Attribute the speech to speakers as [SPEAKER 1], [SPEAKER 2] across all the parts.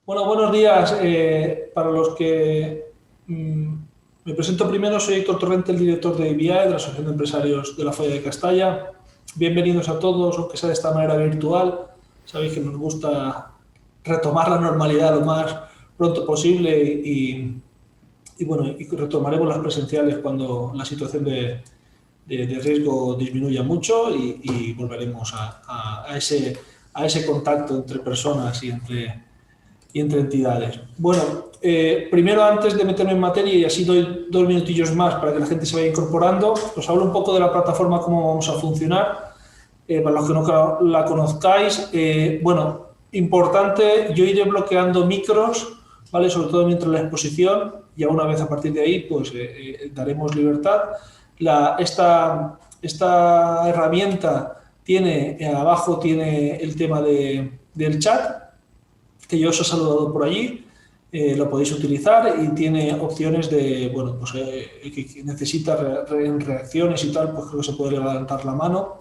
[SPEAKER 1] Bueno, buenos días. Para los que me presento primero, soy Héctor Torrente, el director de IBI, de la Asociación de Empresarios de la Falla de Castalla. Bienvenidos a todos, aunque sea de esta manera virtual. Sabéis que nos gusta retomar la normalidad lo más pronto posible y bueno, y retomaremos las presenciales cuando la situación de riesgo disminuya mucho y volveremos a ese contacto entre personas y entre entidades. Bueno, primero antes de meterme en materia y así doy 2 minutillos más para que la gente se vaya incorporando, os hablo un poco de la plataforma, cómo vamos a funcionar. Para los que no la conozcáis, bueno, importante, yo iré bloqueando micros, ¿vale? Sobre todo mientras la exposición, ya una vez a partir de ahí, pues daremos libertad. Esta herramienta tiene, abajo tiene el tema del chat, que yo os he saludado por allí, lo podéis utilizar y tiene opciones de, bueno, pues que necesita reacciones y tal, pues creo que se puede levantar la mano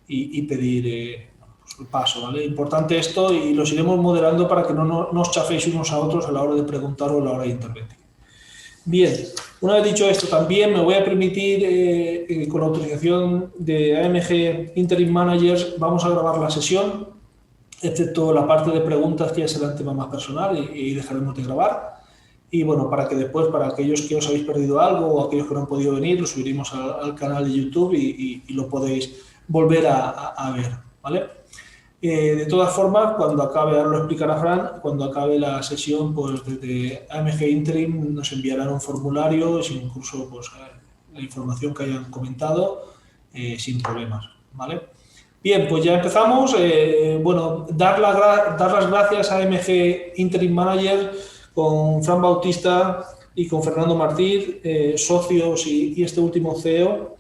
[SPEAKER 1] y pedir pues el paso, ¿vale? Importante esto y los iremos moderando para que no os chaféis unos a otros a la hora de preguntar o a la hora de intervenir. Bien, una vez dicho esto, también me voy a permitir, con la autorización de AMG Interim Managers, vamos a grabar la sesión, excepto la parte de preguntas, que ya será el tema más personal y dejaremos de grabar. Y bueno, para que después, para aquellos que os habéis perdido algo o aquellos que no han podido venir, lo subiremos al canal de YouTube y lo podéis volver a ver, ¿vale? De todas formas, cuando acabe, ahora lo explicará Fran, cuando acabe la sesión, pues desde AMG Interim nos enviarán un formulario, incluso pues, la información que hayan comentado, sin problemas, ¿vale? Bien, pues ya empezamos. Bueno, dar las gracias a AMG Interim Manager con Fran Bautista y con Fernando Martí, socios y este último CEO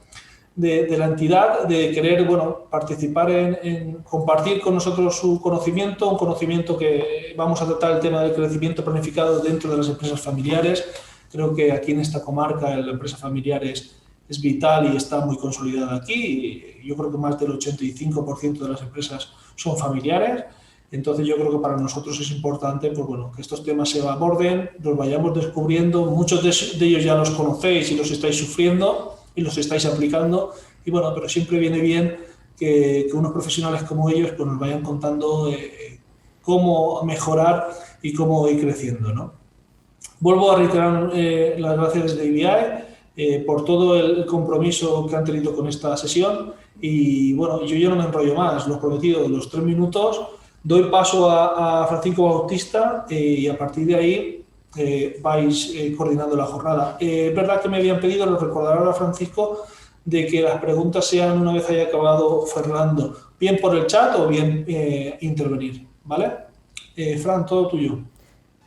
[SPEAKER 1] de la entidad, de querer, bueno, participar en compartir con nosotros su conocimiento, un conocimiento que vamos a tratar el tema del crecimiento planificado dentro de las empresas familiares. Creo que aquí en esta comarca la empresa familiar es vital y está muy consolidada aquí. Yo creo que más del 85% de las empresas son familiares. Entonces yo creo que para nosotros es importante, pues bueno, que estos temas se aborden, los vayamos descubriendo. Muchos de ellos ya los conocéis y los estáis sufriendo y los estáis aplicando. Y bueno, pero siempre viene bien que unos profesionales como ellos pues nos vayan contando cómo mejorar y cómo ir creciendo, ¿no? Vuelvo a reiterar las gracias de IBI por todo el compromiso que han tenido con esta sesión y bueno, yo ya no me enrollo más, lo prometido, los 3 minutos, doy paso a Francisco Bautista y a partir de ahí vais coordinando la jornada. Es verdad que me habían pedido, lo recordará ahora Francisco, de que las preguntas sean una vez haya acabado Fernando, bien por el chat o bien intervenir, ¿vale? Fran, todo tuyo.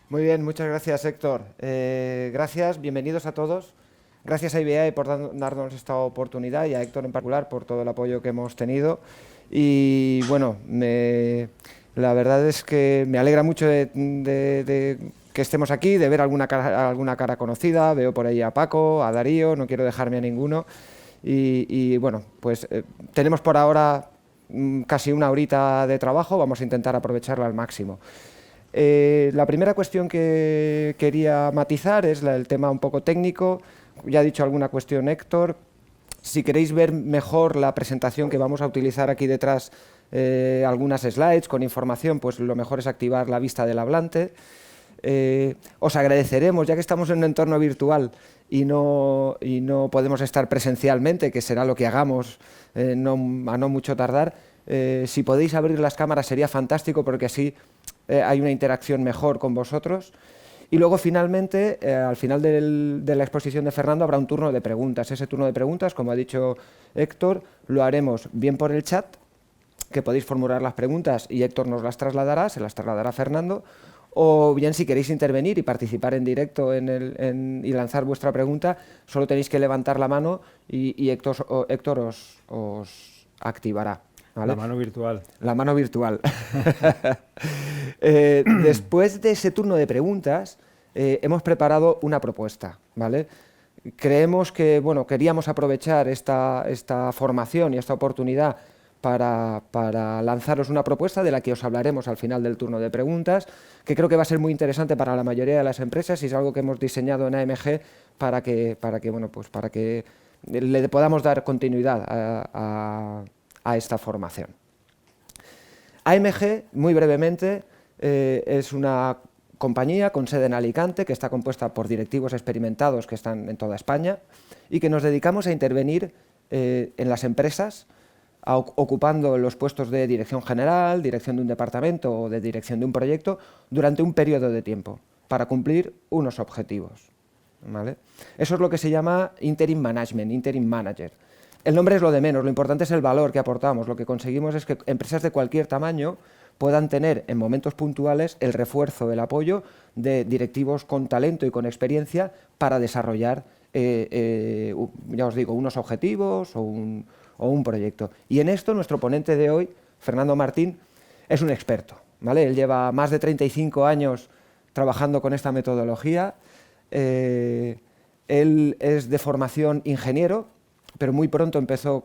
[SPEAKER 2] Muy bien, muchas gracias, Héctor. Gracias, bienvenidos a todos. Gracias a IBI por darnos esta oportunidad y a Héctor en particular por todo el apoyo que hemos tenido. Y bueno, la verdad es que me alegra mucho de que estemos aquí, de ver alguna cara conocida. Veo por ahí a Paco, a Darío, no quiero dejarme a ninguno. Y bueno, pues tenemos por ahora casi una horita de trabajo, vamos a intentar aprovecharla al máximo. La primera cuestión que quería matizar es el tema un poco técnico. Ya ha dicho alguna cuestión Héctor. Si queréis ver mejor la presentación que vamos a utilizar aquí detrás, algunas slides con información, pues lo mejor es activar la vista del hablante. Os agradeceremos, ya que estamos en un entorno virtual y no podemos estar presencialmente, que será lo que hagamos a no mucho tardar, si podéis abrir las cámaras sería fantástico porque así hay una interacción mejor con vosotros. Y luego finalmente, al final de la exposición de Fernando habrá un turno de preguntas. Ese turno de preguntas, como ha dicho Héctor, lo haremos bien por el chat, que podéis formular las preguntas y Héctor nos las trasladará, se las trasladará Fernando, o bien si queréis intervenir y participar en directo y lanzar vuestra pregunta, solo tenéis que levantar la mano y Héctor os activará. ¿Vale?
[SPEAKER 3] La mano virtual.
[SPEAKER 2] La mano virtual. Después de ese turno de preguntas, hemos preparado una propuesta, ¿vale? Creemos que, bueno, queríamos aprovechar esta formación y esta oportunidad para lanzaros una propuesta de la que os hablaremos al final del turno de preguntas, que creo que va a ser muy interesante para la mayoría de las empresas y es algo que hemos diseñado en AMG para que le podamos dar continuidad a esta formación. AMG, muy brevemente, es una compañía con sede en Alicante que está compuesta por directivos experimentados que están en toda España y que nos dedicamos a intervenir en las empresas ocupando los puestos de dirección general, dirección de un departamento o de dirección de un proyecto durante un periodo de tiempo para cumplir unos objetivos, ¿vale? Eso es lo que se llama interim management, interim manager. El nombre es lo de menos, lo importante es el valor que aportamos. Lo que conseguimos es que empresas de cualquier tamaño puedan tener en momentos puntuales el refuerzo, el apoyo de directivos con talento y con experiencia para desarrollar, ya os digo, unos objetivos o un proyecto. Y en esto nuestro ponente de hoy, Fernando Martín, es un experto, ¿vale? Él lleva más de 35 años trabajando con esta metodología. Él es de formación ingeniero, pero muy pronto empezó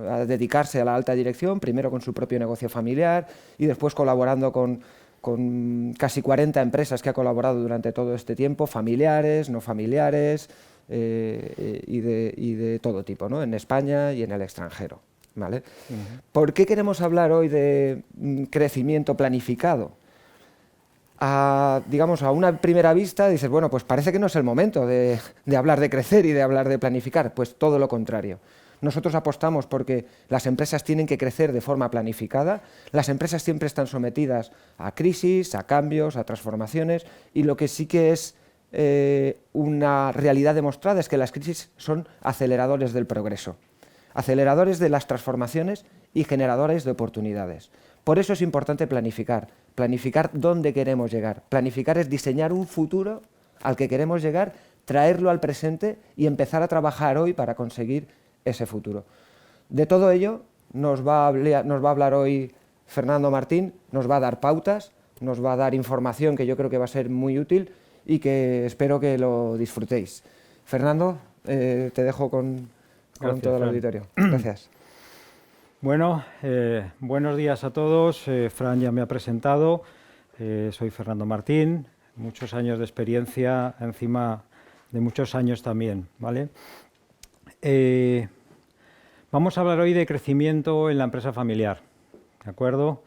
[SPEAKER 2] a dedicarse a la alta dirección, primero con su propio negocio familiar y después colaborando con casi 40 empresas que ha colaborado durante todo este tiempo, familiares, no familiares y de todo tipo, ¿no? En España y en el extranjero, ¿vale? ¿Por qué queremos hablar hoy de crecimiento planificado? Digamos, a una primera vista dices, bueno, pues parece que no es el momento de hablar de crecer y de hablar de planificar. Pues todo lo contrario. Nosotros apostamos porque las empresas tienen que crecer de forma planificada. Las empresas siempre están sometidas a crisis, a cambios, a transformaciones, y lo que sí que es una realidad demostrada es que las crisis son aceleradores del progreso, aceleradores de las transformaciones y generadores de oportunidades. Por eso es importante planificar dónde queremos llegar. Planificar es diseñar un futuro al que queremos llegar, traerlo al presente y empezar a trabajar hoy para conseguir ese futuro. De todo ello nos va a hablar hoy Fernando Martín, nos va a dar pautas, nos va a dar información que yo creo que va a ser muy útil y que espero que lo disfrutéis. Fernando, te dejo con todo el auditorio. Gracias.
[SPEAKER 3] Bueno, buenos días a todos. Fran ya me ha presentado. Soy Fernando Martín, muchos años de experiencia, encima de muchos años también, ¿vale? Vamos a hablar hoy de crecimiento en la empresa familiar, ¿de acuerdo?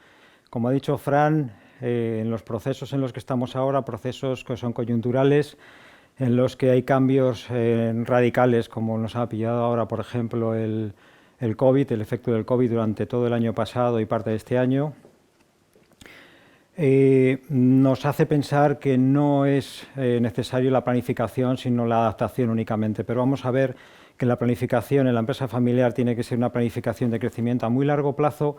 [SPEAKER 3] Como ha dicho Fran, en los procesos en los que estamos ahora, procesos que son coyunturales, en los que hay cambios radicales, como nos ha pillado ahora, por ejemplo, el COVID, el efecto del COVID durante todo el año pasado y parte de este año, nos hace pensar que no es necesario la planificación, sino la adaptación únicamente. Pero vamos a ver que la planificación en la empresa familiar tiene que ser una planificación de crecimiento a muy largo plazo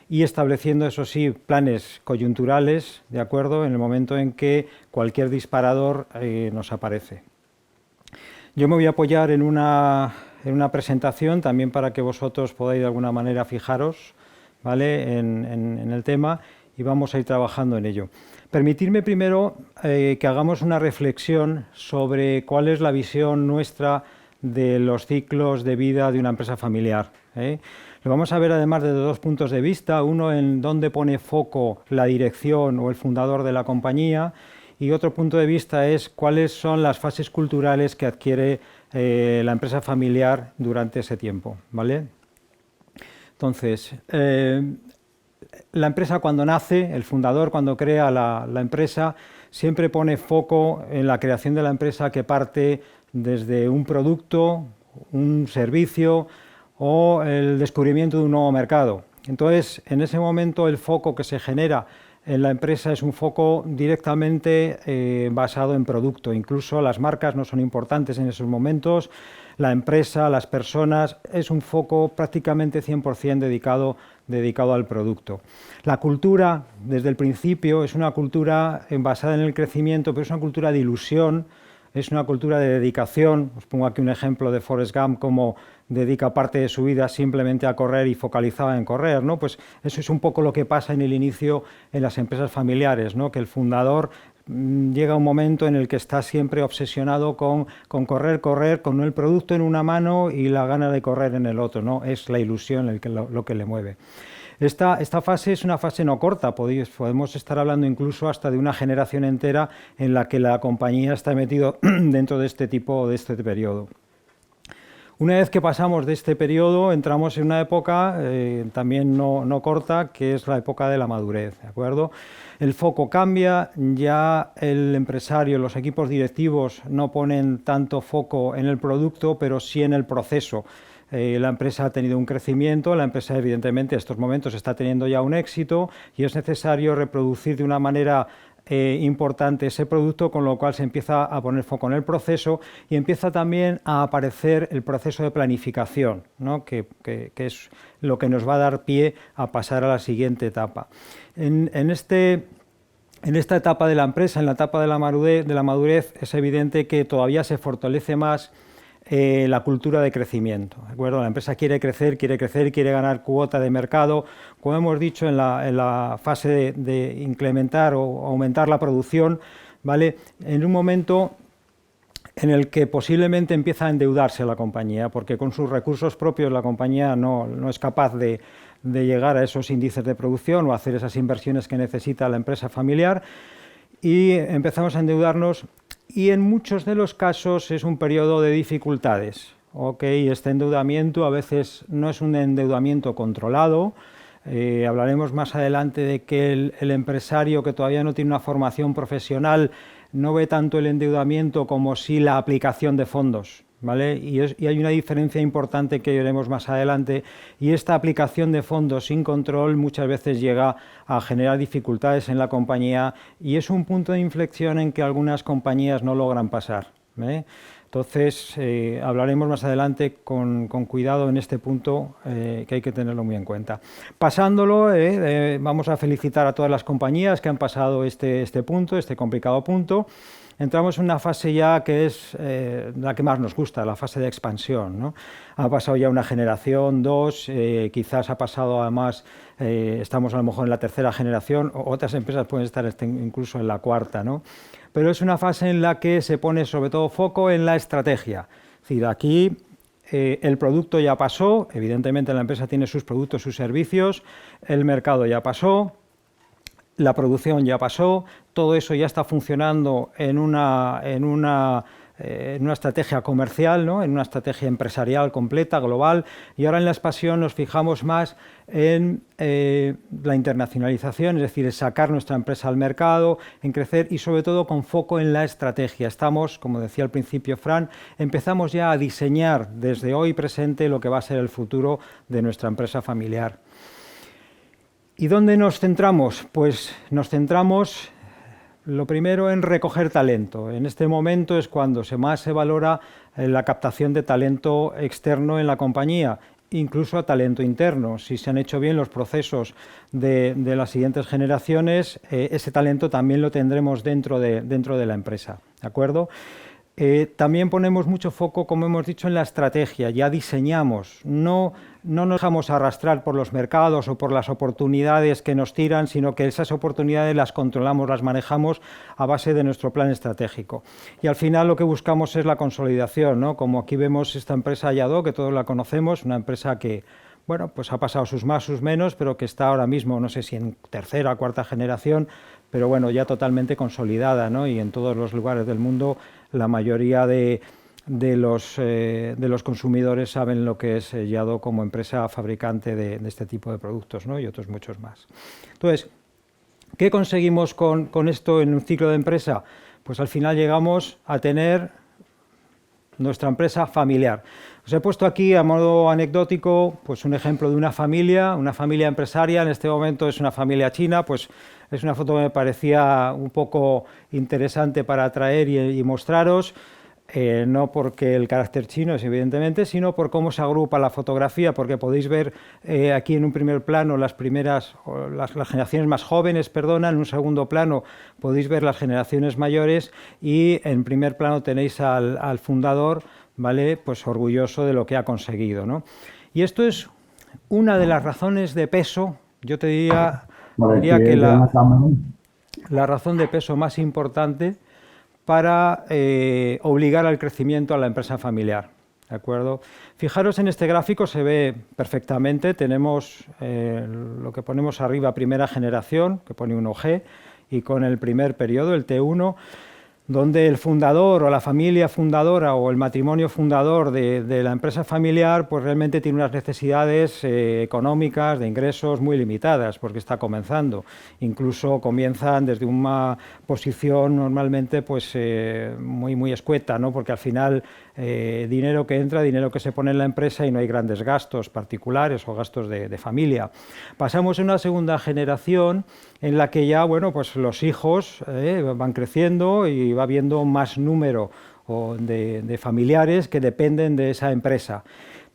[SPEAKER 3] y estableciendo, eso sí, planes coyunturales, ¿de acuerdo?, en el momento en que cualquier disparador nos aparece. Yo me voy a apoyar en una presentación también para que vosotros podáis de alguna manera fijaros, ¿vale?, en el tema, y vamos a ir trabajando en ello. Permitidme primero que hagamos una reflexión sobre cuál es la visión nuestra de los ciclos de vida de una empresa familiar, ¿eh? Lo vamos a ver además desde dos puntos de vista, uno en dónde pone foco la dirección o el fundador de la compañía, y otro punto de vista es cuáles son las fases culturales que adquiere la empresa familiar durante ese tiempo, ¿vale? Entonces, la empresa cuando nace, el fundador cuando crea la empresa, siempre pone foco en la creación de la empresa que parte desde un producto, un servicio o el descubrimiento de un nuevo mercado. Entonces, en ese momento el foco que se genera en la empresa es un foco directamente basado en producto. Incluso las marcas no son importantes en esos momentos. La empresa, las personas, es un foco prácticamente 100% dedicado al producto. La cultura, desde el principio, es una cultura basada en el crecimiento, pero es una cultura de ilusión, es una cultura de dedicación. Os pongo aquí un ejemplo de Forrest Gump, como dedica parte de su vida simplemente a correr y focalizada en correr, ¿no? Pues eso es un poco lo que pasa en el inicio en las empresas familiares, ¿no? Que el fundador llega un momento en el que está siempre obsesionado con correr, con el producto en una mano y la gana de correr en el otro, ¿no? Es la ilusión lo que le mueve. Esta fase es una fase no corta, podemos estar hablando incluso hasta de una generación entera en la que la compañía está metida dentro de este periodo. Una vez que pasamos de este periodo, entramos en una época también no corta, que es la época de la madurez, ¿de acuerdo? El foco cambia, ya el empresario, los equipos directivos no ponen tanto foco en el producto, pero sí en el proceso. La empresa ha tenido un crecimiento, la empresa evidentemente en estos momentos está teniendo ya un éxito y es necesario reproducir de una manera importante ese producto, con lo cual se empieza a poner foco en el proceso y empieza también a aparecer el proceso de planificación, ¿no? que es lo que nos va a dar pie a pasar a la siguiente etapa. En esta etapa de la empresa, en la etapa de la madurez, es evidente que todavía se fortalece más la cultura de crecimiento, ¿de acuerdo? La empresa quiere crecer, quiere ganar cuota de mercado. Como hemos dicho, en la fase de incrementar o aumentar la producción, ¿vale? En un momento en el que posiblemente empieza a endeudarse la compañía, porque con sus recursos propios la compañía no es capaz de llegar a esos índices de producción o hacer esas inversiones que necesita la empresa familiar, y empezamos a endeudarnos. Y en muchos de los casos es un periodo de dificultades. Este endeudamiento a veces no es un endeudamiento controlado. Hablaremos más adelante de que el empresario que todavía no tiene una formación profesional no ve tanto el endeudamiento como sí la aplicación de fondos, ¿vale? Y hay una diferencia importante que veremos más adelante, y esta aplicación de fondos sin control muchas veces llega a generar dificultades en la compañía y es un punto de inflexión en que algunas compañías no logran pasar, ¿eh? Entonces, hablaremos más adelante con cuidado en este punto, que hay que tenerlo muy en cuenta. Pasándolo, vamos a felicitar a todas las compañías que han pasado este complicado punto. Entramos en una fase ya que es la que más nos gusta, la fase de expansión, ¿no? Ha pasado ya una generación, dos, quizás ha pasado además, estamos a lo mejor en la tercera generación, o otras empresas pueden estar incluso en la cuarta, ¿no? Pero es una fase en la que se pone sobre todo foco en la estrategia. Es decir, aquí el producto ya pasó, evidentemente la empresa tiene sus productos, sus servicios, el mercado ya pasó, la producción ya pasó, todo eso ya está funcionando en una estrategia comercial, ¿no? En una estrategia empresarial completa, global, y ahora en la expansión nos fijamos más en la internacionalización, es decir, en sacar nuestra empresa al mercado, en crecer y sobre todo con foco en la estrategia. Estamos, como decía al principio Fran, empezamos ya a diseñar desde hoy presente lo que va a ser el futuro de nuestra empresa familiar. ¿Y dónde nos centramos? Pues nos centramos, lo primero, en recoger talento. En este momento es cuando más se valora la captación de talento externo en la compañía, incluso a talento interno. Si se han hecho bien los procesos de las siguientes generaciones, ese talento también lo tendremos dentro de la empresa, ¿de acuerdo? También ponemos mucho foco, como hemos dicho, en la estrategia. Ya diseñamos, no nos dejamos arrastrar por los mercados o por las oportunidades que nos tiran, sino que esas oportunidades las controlamos, las manejamos a base de nuestro plan estratégico. Y al final lo que buscamos es la consolidación, ¿no? Como aquí vemos esta empresa Yadó, que todos la conocemos, una empresa que, bueno, pues ha pasado sus más, sus menos, pero que está ahora mismo, no sé si en tercera o cuarta generación, pero bueno, ya totalmente consolidada, ¿no? Y en todos los lugares del mundo la mayoría de los consumidores saben lo que es Yadó como empresa fabricante de este tipo de productos, ¿no? Y otros muchos más. Entonces, ¿qué conseguimos con esto en un ciclo de empresa? Pues al final llegamos a tener nuestra empresa familiar. Os he puesto aquí a modo anecdótico pues un ejemplo de una familia empresaria. En este momento es una familia china, pues es una foto que me parecía un poco interesante para traer y mostraros. No porque el carácter chino es evidentemente, sino por cómo se agrupa la fotografía, porque podéis ver aquí en un primer plano las generaciones más jóvenes, en un segundo plano podéis ver las generaciones mayores y en primer plano tenéis al fundador, ¿vale? Pues orgulloso de lo que ha conseguido, ¿no? Y esto es una de las razones de peso, yo te diría que la razón de peso más importante para obligar al crecimiento a la empresa familiar. ¿De acuerdo? Fijaros en este gráfico, se ve perfectamente, tenemos lo que ponemos arriba, primera generación, que pone 1G, y con el primer periodo, el T1, donde el fundador o la familia fundadora o el matrimonio fundador de la empresa familiar pues realmente tiene unas necesidades económicas, de ingresos muy limitadas, porque está comenzando. Incluso comienzan desde una posición normalmente pues, muy escueta, ¿no? Porque al final dinero que entra, dinero que se pone en la empresa y no hay grandes gastos particulares o gastos de familia. Pasamos a una segunda generación en la que ya bueno, pues los hijos van creciendo y va habiendo más número de familiares que dependen de esa empresa.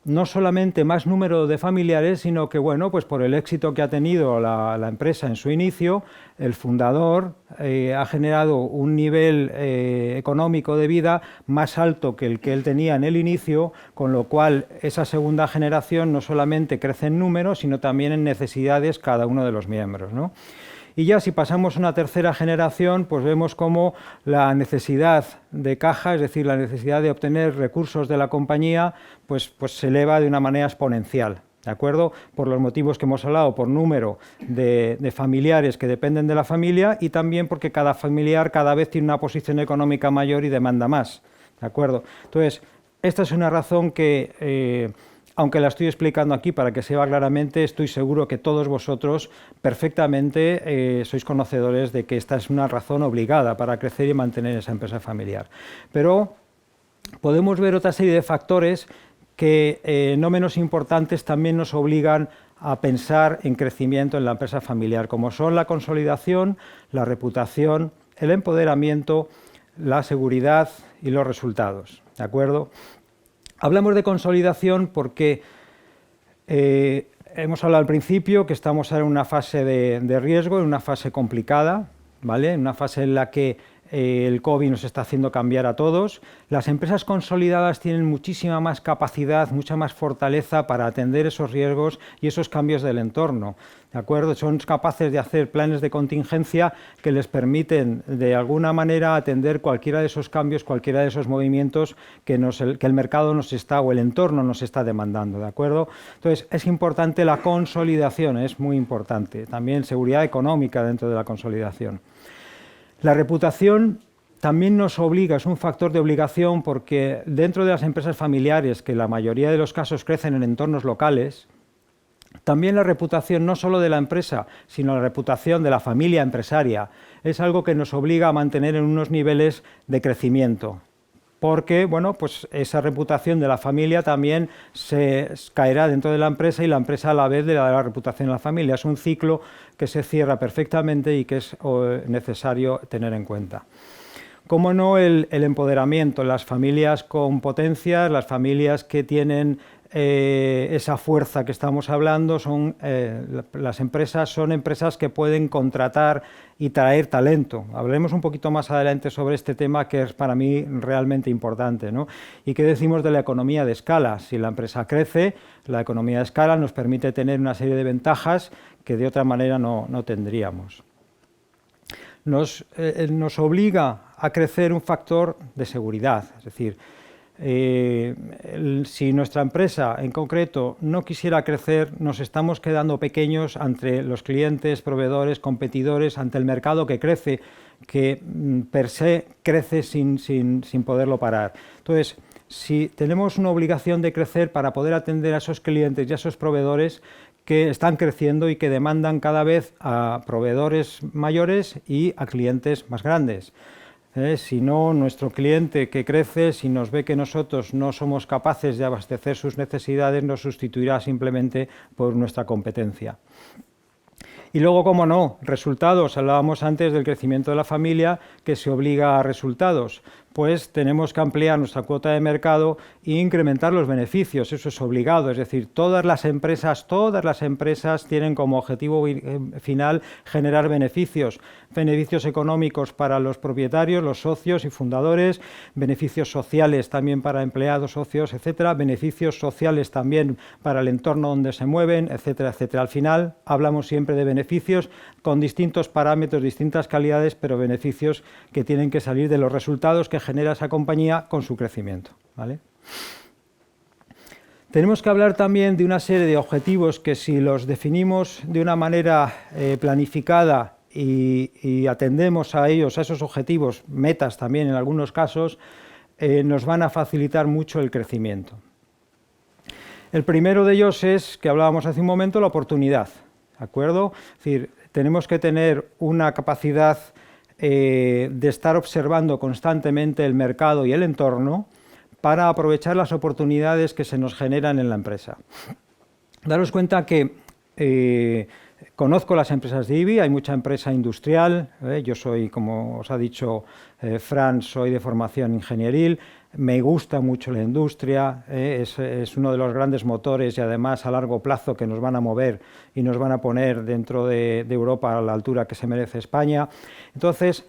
[SPEAKER 3] No solamente más número de familiares, sino que bueno, pues por el éxito que ha tenido la empresa en su inicio, el fundador ha generado un nivel económico de vida más alto que el que él tenía en el inicio, con lo cual esa segunda generación no solamente crece en número, sino también en necesidades cada uno de los miembros, ¿no? Y ya si pasamos a una tercera generación, pues vemos cómo la necesidad de caja, es decir, la necesidad de obtener recursos de la compañía, pues se eleva de una manera exponencial, ¿de acuerdo? Por los motivos que hemos hablado, por número de familiares que dependen de la familia y también porque cada familiar cada vez tiene una posición económica mayor y demanda más, ¿de acuerdo? Entonces, esta es una razón que aunque la estoy explicando aquí para que se vea claramente, estoy seguro que todos vosotros perfectamente sois conocedores de que esta es una razón obligada para crecer y mantener esa empresa familiar. Pero podemos ver otra serie de factores que, no menos importantes, también nos obligan a pensar en crecimiento en la empresa familiar, como son la consolidación, la reputación, el empoderamiento, la seguridad y los resultados, ¿de acuerdo? Hablamos de consolidación porque hemos hablado al principio que estamos en una fase de riesgo, en una fase complicada, ¿vale? En una fase en la que el COVID nos está haciendo cambiar a todos. Las empresas consolidadas tienen muchísima más capacidad, mucha más fortaleza para atender esos riesgos y esos cambios del entorno, ¿de acuerdo? Son capaces de hacer planes de contingencia que les permiten de alguna manera atender cualquiera de esos cambios, cualquiera de esos movimientos que el mercado nos está o el entorno nos está demandando, ¿de acuerdo? Entonces es importante la consolidación, es muy importante. También seguridad económica dentro de la consolidación. La reputación también nos obliga, es un factor de obligación porque dentro de las empresas familiares, que la mayoría de los casos crecen en entornos locales, también la reputación no solo de la empresa, sino la reputación de la familia empresaria, es algo que nos obliga a mantener en unos niveles de crecimiento. Porque bueno, pues esa reputación de la familia también se caerá dentro de la empresa y la empresa a la vez de la reputación de la familia. Es un ciclo que se cierra perfectamente y que es necesario tener en cuenta. Cómo no, el empoderamiento, las familias con potencias, las familias que tienen esa fuerza que estamos hablando, las empresas son empresas que pueden contratar y traer talento. Hablaremos un poquito más adelante sobre este tema que es para mí realmente importante, ¿no? ¿Y qué decimos de la economía de escala? Si la empresa crece, la economía de escala nos permite tener una serie de ventajas que de otra manera no tendríamos. Nos obliga a crecer un factor de seguridad, es decir, si nuestra empresa en concreto no quisiera crecer, nos estamos quedando pequeños ante los clientes, proveedores, competidores, ante el mercado que crece, que per se crece sin poderlo parar. Entonces, si tenemos una obligación de crecer para poder atender a esos clientes y a esos proveedores que están creciendo y que demandan cada vez a proveedores mayores y a clientes más grandes. Si no, nuestro cliente que crece, si nos ve que nosotros no somos capaces de abastecer sus necesidades, nos sustituirá simplemente por nuestra competencia. Y luego, cómo no, resultados. Hablábamos antes del crecimiento de la familia que se obliga a resultados. pues tenemos que ampliar nuestra cuota de mercado e incrementar los beneficios. Eso es obligado, es decir, todas las empresas tienen como objetivo final generar beneficios económicos para los propietarios, los socios y fundadores, beneficios sociales también para empleados, socios, etcétera, beneficios sociales también para el entorno donde se mueven, etcétera, etcétera. Al final hablamos siempre de beneficios con distintos parámetros, distintas calidades, pero beneficios que tienen que salir de los resultados que genera esa compañía con su crecimiento, ¿vale? Tenemos que hablar también de una serie de objetivos que, si los definimos de una manera planificada y atendemos a ellos, a esos objetivos, metas también en algunos casos, nos van a facilitar mucho el crecimiento. El primero de ellos es, que hablábamos hace un momento, la oportunidad, ¿de acuerdo? Es decir, tenemos que tener una capacidad de estar observando constantemente el mercado y el entorno para aprovechar las oportunidades que se nos generan en la empresa. Daros cuenta que conozco las empresas de IBI, hay mucha empresa industrial, yo soy, como os ha dicho Fran, soy de formación ingenieril, me gusta mucho la industria, es uno de los grandes motores y además a largo plazo que nos van a mover y nos van a poner dentro de Europa a la altura que se merece España. Entonces,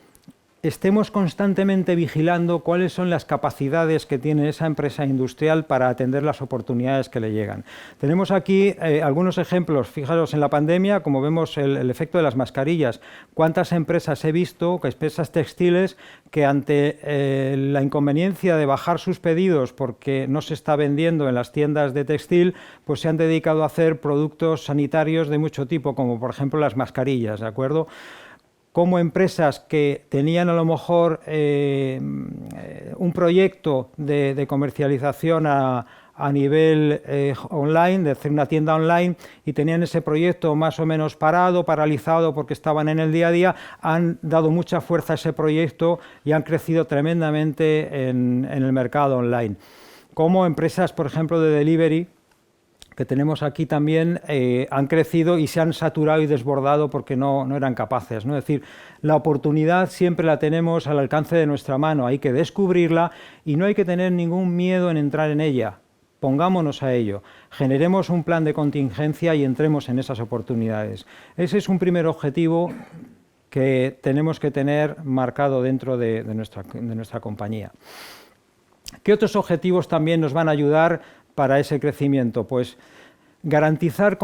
[SPEAKER 3] estemos constantemente vigilando cuáles son las capacidades que tiene esa empresa industrial para atender las oportunidades que le llegan. Tenemos aquí algunos ejemplos. Fijaros, en la pandemia, como vemos el efecto de las mascarillas, cuántas empresas he visto, empresas textiles, que ante la inconveniencia de bajar sus pedidos porque no se está vendiendo en las tiendas de textil, pues se han dedicado a hacer productos sanitarios de mucho tipo, como por ejemplo las mascarillas, ¿de acuerdo? Como empresas que tenían a lo mejor un proyecto de comercialización a nivel online, de hacer una tienda online, y tenían ese proyecto más o menos paralizado porque estaban en el día a día, han dado mucha fuerza a ese proyecto y han crecido tremendamente en el mercado online. Como empresas, por ejemplo, de delivery, que tenemos aquí también, han crecido y se han saturado y desbordado porque no eran capaces, ¿no? Es decir, la oportunidad siempre la tenemos al alcance de nuestra mano, hay que descubrirla y no hay que tener ningún miedo en entrar en ella. Pongámonos a ello, generemos un plan de contingencia y entremos en esas oportunidades. Ese es un primer objetivo que tenemos que tener marcado dentro de nuestra compañía. ¿Qué otros objetivos también nos van a ayudar para ese crecimiento? Pues garantizar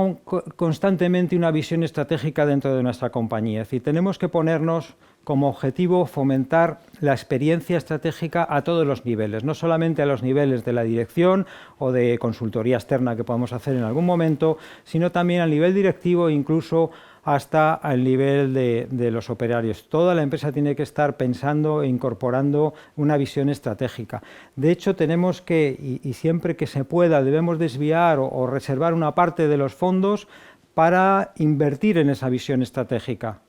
[SPEAKER 3] constantemente una visión estratégica dentro de nuestra compañía. Es decir, tenemos que ponernos como objetivo fomentar la experiencia estratégica a todos los niveles, no solamente a los niveles de la dirección o de consultoría externa que podamos hacer en algún momento, sino también al nivel directivo e incluso hasta el nivel de los operarios. Toda la empresa tiene que estar pensando e incorporando una visión estratégica. De hecho, tenemos que, y siempre que se pueda, debemos desviar o reservar una parte de los fondos para invertir en esa visión estratégica.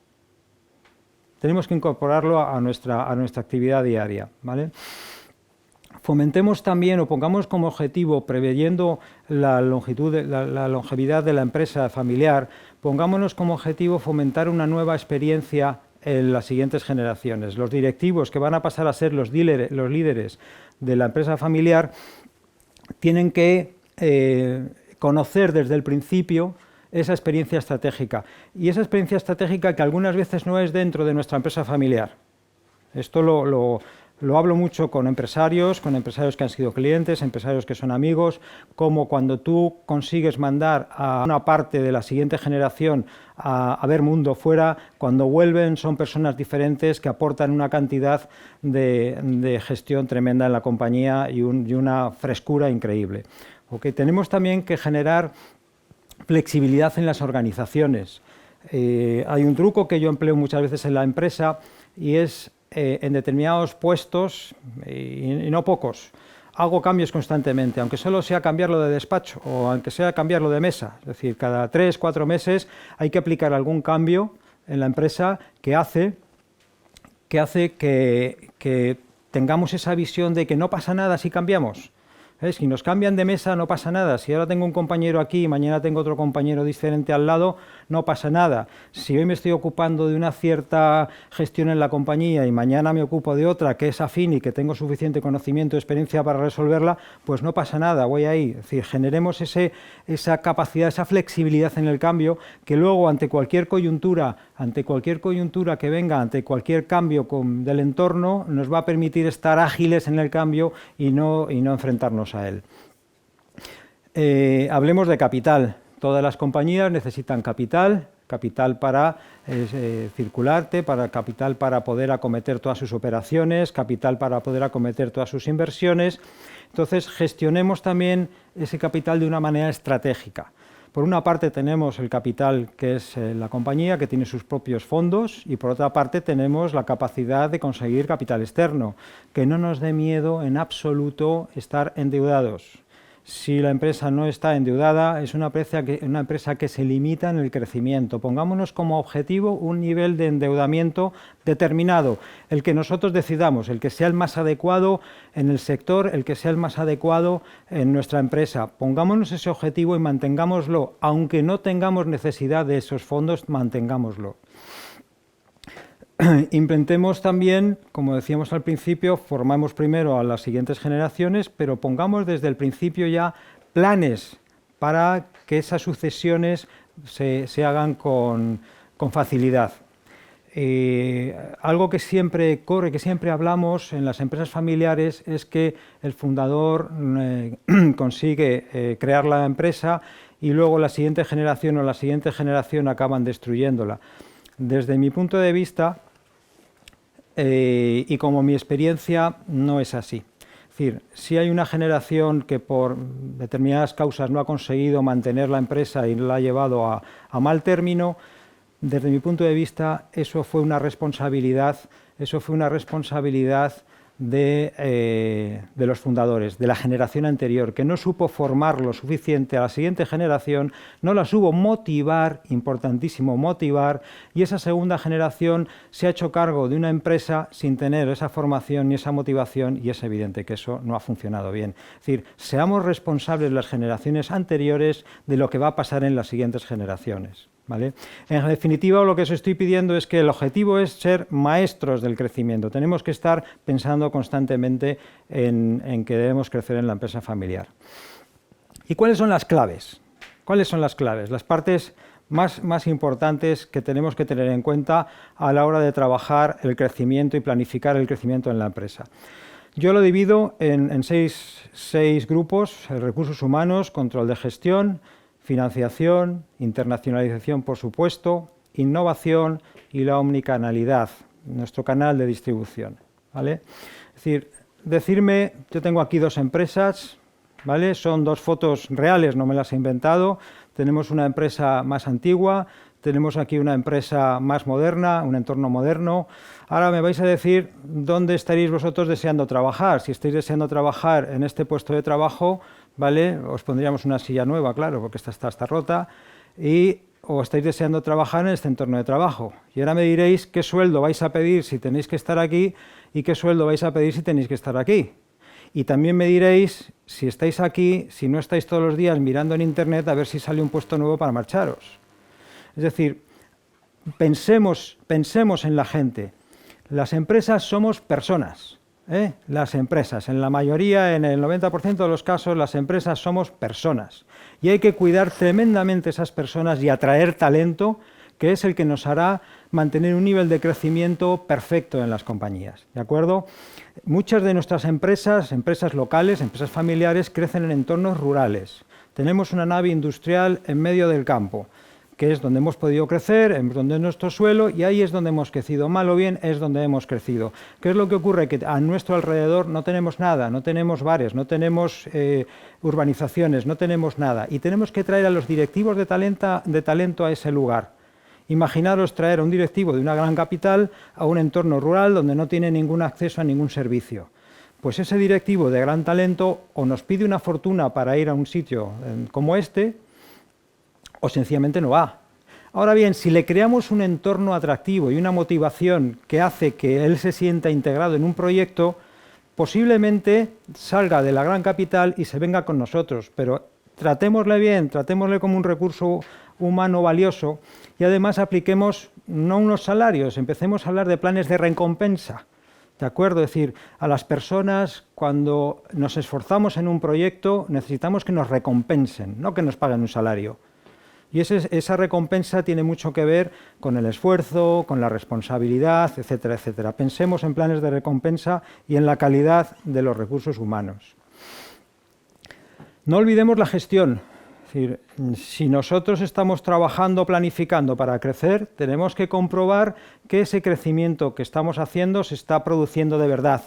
[SPEAKER 3] Tenemos que incorporarlo a nuestra actividad diaria, ¿vale? Fomentemos también o pongamos como objetivo, preveyendo la longevidad de la empresa familiar, pongámonos como objetivo fomentar una nueva experiencia en las siguientes generaciones. Los directivos que van a pasar a ser los líderes de la empresa familiar tienen que conocer desde el principio esa experiencia estratégica. Y esa experiencia estratégica que algunas veces no es dentro de nuestra empresa familiar. Esto lo hablo mucho con empresarios que han sido clientes, empresarios que son amigos, como cuando tú consigues mandar a una parte de la siguiente generación a ver mundo fuera, cuando vuelven son personas diferentes que aportan una cantidad de gestión tremenda en la compañía y una frescura increíble. Okay, tenemos también que generar flexibilidad en las organizaciones. Hay un truco que yo empleo muchas veces en la empresa y es en determinados puestos, y no pocos, hago cambios constantemente, aunque solo sea cambiarlo de despacho o aunque sea cambiarlo de mesa. Es decir, cada 3 o 4 meses hay que aplicar algún cambio en la empresa que hace que tengamos esa visión de que no pasa nada si cambiamos. Si nos cambian de mesa no pasa nada. Si ahora tengo un compañero aquí y mañana tengo otro compañero diferente al lado, no pasa nada. Si hoy me estoy ocupando de una cierta gestión en la compañía y mañana me ocupo de otra que es afín y que tengo suficiente conocimiento y experiencia para resolverla, pues no pasa nada, voy ahí. Es decir, generemos esa capacidad, esa flexibilidad en el cambio que luego ante cualquier coyuntura que venga, ante cualquier cambio del entorno, nos va a permitir estar ágiles en el cambio y no enfrentarnos a él. Hablemos de capital. Todas las compañías necesitan capital para circularte, capital para poder acometer todas sus operaciones, capital para poder acometer todas sus inversiones. Entonces, gestionemos también ese capital de una manera estratégica. Por una parte tenemos el capital que es la compañía, que tiene sus propios fondos, y por otra parte tenemos la capacidad de conseguir capital externo, que no nos dé miedo en absoluto estar endeudados. Si la empresa no está endeudada, es una empresa que se limita en el crecimiento. Pongámonos como objetivo un nivel de endeudamiento determinado, el que nosotros decidamos, el que sea el más adecuado en el sector, el que sea el más adecuado en nuestra empresa. Pongámonos ese objetivo y mantengámoslo. Aunque no tengamos necesidad de esos fondos, mantengámoslo. Implementemos también, como decíamos al principio, formamos primero a las siguientes generaciones, pero pongamos desde el principio ya planes para que esas sucesiones se hagan con facilidad. Algo que siempre corre, que siempre hablamos en las empresas familiares, es que el fundador consigue crear la empresa y luego la siguiente generación o la siguiente generación acaban destruyéndola. Desde mi punto de vista, y como mi experiencia, no es así. Es decir, si hay una generación que por determinadas causas no ha conseguido mantener la empresa y la ha llevado a mal término, desde mi punto de vista, eso fue una responsabilidad de los fundadores, de la generación anterior, que no supo formar lo suficiente a la siguiente generación, no la supo motivar, importantísimo motivar, y esa segunda generación se ha hecho cargo de una empresa sin tener esa formación ni esa motivación, y es evidente que eso no ha funcionado bien. Es decir, seamos responsables las generaciones anteriores de lo que va a pasar en las siguientes generaciones. ¿Vale? En definitiva, lo que os estoy pidiendo es que el objetivo es ser maestros del crecimiento. Tenemos que estar pensando constantemente en que debemos crecer en la empresa familiar. ¿Y cuáles son las claves? ¿Cuáles son las claves? Las partes más importantes que tenemos que tener en cuenta a la hora de trabajar el crecimiento y planificar el crecimiento en la empresa. Yo lo divido en seis grupos: recursos humanos, control de gestión, financiación, internacionalización, por supuesto, innovación y la omnicanalidad, nuestro canal de distribución. ¿Vale? Es decir, yo tengo aquí dos empresas, ¿vale? Son dos fotos reales, no me las he inventado. Tenemos una empresa más antigua, tenemos aquí una empresa más moderna, un entorno moderno. Ahora me vais a decir dónde estaréis vosotros deseando trabajar. Si estáis deseando trabajar en este puesto de trabajo, ¿vale? Os pondríamos una silla nueva, claro, porque esta está rota, o estáis deseando trabajar en este entorno de trabajo. Y ahora me diréis qué sueldo vais a pedir si tenéis que estar aquí y qué sueldo vais a pedir si tenéis que estar aquí. Y también me diréis, si estáis aquí, si no estáis todos los días mirando en Internet a ver si sale un puesto nuevo para marcharos. Es decir, pensemos en la gente. Las empresas somos personas. Las empresas, en la mayoría, en el 90% de los casos, las empresas somos personas. Y hay que cuidar tremendamente esas personas y atraer talento, que es el que nos hará mantener un nivel de crecimiento perfecto en las compañías. ¿De acuerdo? Muchas de nuestras empresas locales, empresas familiares, crecen en entornos rurales. Tenemos una nave industrial en medio del campo, que es donde hemos podido crecer, es donde es nuestro suelo, y ahí es donde hemos crecido. Mal o bien es donde hemos crecido. ¿Qué es lo que ocurre? Que a nuestro alrededor no tenemos nada, no tenemos bares, no tenemos urbanizaciones, no tenemos nada. Y tenemos que traer a los directivos de talento a ese lugar. Imaginaros traer a un directivo de una gran capital a un entorno rural donde no tiene ningún acceso a ningún servicio. Pues ese directivo de gran talento o nos pide una fortuna para ir a un sitio como este, o sencillamente no va. Ahora bien, si le creamos un entorno atractivo y una motivación que hace que él se sienta integrado en un proyecto, posiblemente salga de la gran capital y se venga con nosotros, pero tratémosle bien, tratémosle como un recurso humano valioso y además apliquemos no unos salarios, empecemos a hablar de planes de recompensa. ¿De acuerdo? Es decir, a las personas cuando nos esforzamos en un proyecto necesitamos que nos recompensen, no que nos paguen un salario. Y esa recompensa tiene mucho que ver con el esfuerzo, con la responsabilidad, etcétera, etcétera. Pensemos en planes de recompensa y en la calidad de los recursos humanos. No olvidemos la gestión. Es decir, si nosotros estamos trabajando, planificando para crecer, tenemos que comprobar que ese crecimiento que estamos haciendo se está produciendo de verdad.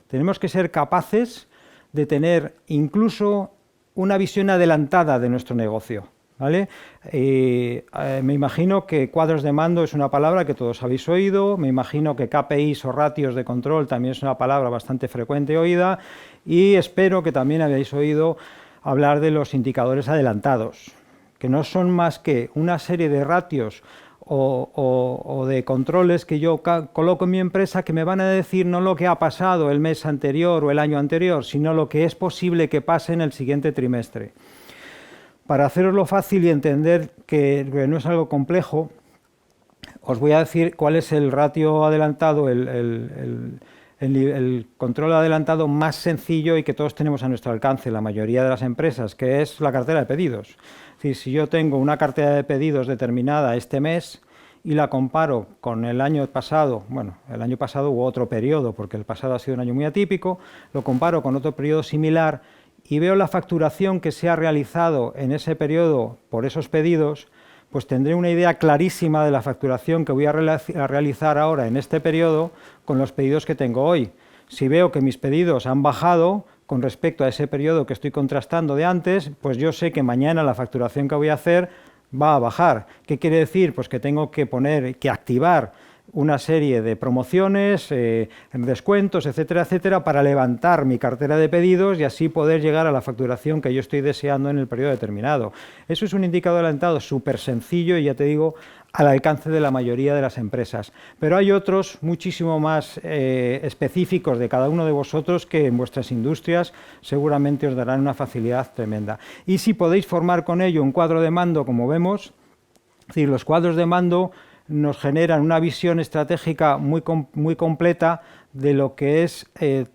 [SPEAKER 3] Tenemos que ser capaces de tener incluso una visión adelantada de nuestro negocio. ¿Vale? Me imagino que cuadros de mando es una palabra que todos habéis oído, me imagino que KPIs o ratios de control también es una palabra bastante frecuente oída y espero que también habéis oído hablar de los indicadores adelantados, que no son más que una serie de ratios o de controles que yo coloco en mi empresa que me van a decir no lo que ha pasado el mes anterior o el año anterior, sino lo que es posible que pase en el siguiente trimestre. Para haceroslo fácil y entender que no es algo complejo, os voy a decir cuál es el ratio adelantado, el control adelantado más sencillo y que todos tenemos a nuestro alcance, la mayoría de las empresas, que es la cartera de pedidos. Es decir, si yo tengo una cartera de pedidos determinada este mes y la comparo con el año pasado, bueno, el año pasado hubo otro periodo, porque el pasado ha sido un año muy atípico, lo comparo con otro periodo similar y veo la facturación que se ha realizado en ese periodo por esos pedidos, pues tendré una idea clarísima de la facturación que voy a realizar ahora en este periodo con los pedidos que tengo hoy. Si veo que mis pedidos han bajado con respecto a ese periodo que estoy contrastando de antes, pues yo sé que mañana la facturación que voy a hacer va a bajar. ¿Qué quiere decir? Pues que tengo que activar una serie de promociones, descuentos, etcétera, etcétera, para levantar mi cartera de pedidos y así poder llegar a la facturación que yo estoy deseando en el periodo determinado. Eso es un indicador adelantado súper sencillo y ya te digo, al alcance de la mayoría de las empresas. Pero hay otros muchísimo más específicos de cada uno de vosotros que en vuestras industrias seguramente os darán una facilidad tremenda. Y si podéis formar con ello un cuadro de mando, como vemos, es decir, los cuadros de mando nos generan una visión estratégica muy completa de lo que es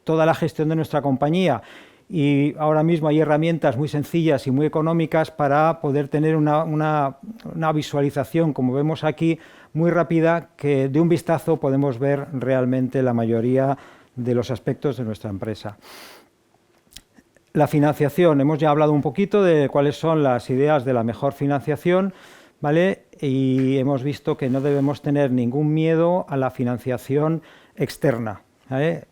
[SPEAKER 3] toda la gestión de nuestra compañía. Y ahora mismo hay herramientas muy sencillas y muy económicas para poder tener una visualización, como vemos aquí, muy rápida, que de un vistazo podemos ver realmente la mayoría de los aspectos de nuestra empresa. La financiación, hemos ya hablado un poquito de cuáles son las ideas de la mejor financiación, ¿vale? Y hemos visto que no debemos tener ningún miedo a la financiación externa, ¿vale?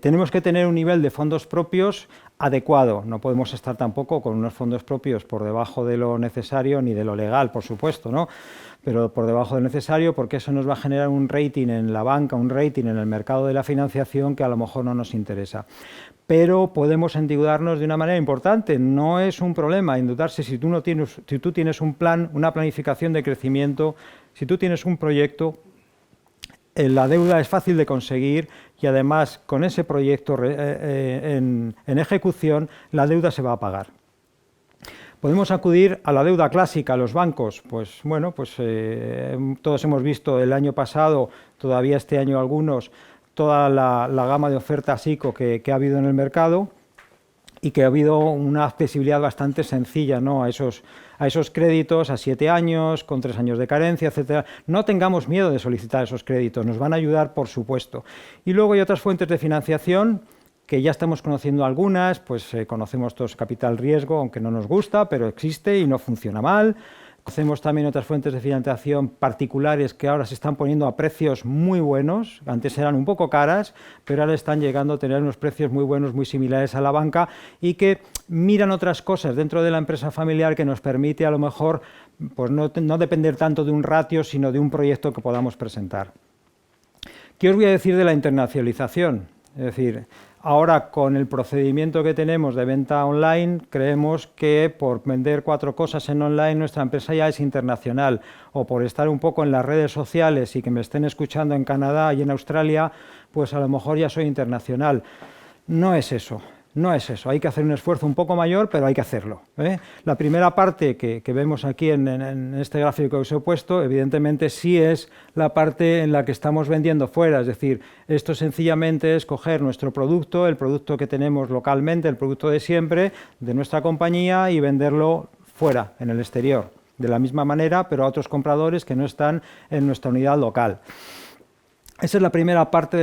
[SPEAKER 3] Tenemos que tener un nivel de fondos propios adecuado, no podemos estar tampoco con unos fondos propios por debajo de lo necesario ni de lo legal, por supuesto, ¿no? Pero por debajo del necesario, porque eso nos va a generar un rating en la banca, un rating en el mercado de la financiación que a lo mejor no nos interesa. Pero podemos endeudarnos de una manera importante, no es un problema endeudarse si tú tienes un plan, una planificación de crecimiento, si tú tienes un proyecto, la deuda es fácil de conseguir y además con ese proyecto en ejecución la deuda se va a pagar. Podemos acudir a la deuda clásica, a los bancos. Pues bueno, todos hemos visto el año pasado, todavía este año algunos, toda la gama de ofertas ICO que ha habido en el mercado y que ha habido una accesibilidad bastante sencilla, ¿no? a esos créditos a 7 años, con 3 años de carencia, etcétera. No tengamos miedo de solicitar esos créditos, nos van a ayudar, por supuesto. Y luego hay otras fuentes de financiación que ya estamos conociendo algunas, pues conocemos todos capital riesgo, aunque no nos gusta, pero existe y no funciona mal. Conocemos también otras fuentes de financiación particulares que ahora se están poniendo a precios muy buenos, antes eran un poco caras, pero ahora están llegando a tener unos precios muy buenos, muy similares a la banca y que miran otras cosas dentro de la empresa familiar que nos permite a lo mejor pues no depender tanto de un ratio, sino de un proyecto que podamos presentar. ¿Qué os voy a decir de la internacionalización? Es decir, ahora con el procedimiento que tenemos de venta online, creemos que por vender 4 cosas en online nuestra empresa ya es internacional, o por estar un poco en las redes sociales y que me estén escuchando en Canadá y en Australia, pues a lo mejor ya soy internacional. No es eso. No es eso, hay que hacer un esfuerzo un poco mayor, pero hay que hacerlo, ¿eh? La primera parte que vemos aquí en este gráfico que os he puesto, evidentemente sí es la parte en la que estamos vendiendo fuera, es decir, esto sencillamente es coger nuestro producto, el producto que tenemos localmente, el producto de siempre, de nuestra compañía y venderlo fuera, en el exterior, de la misma manera, pero a otros compradores que no están en nuestra unidad local. Esa es la primera parte de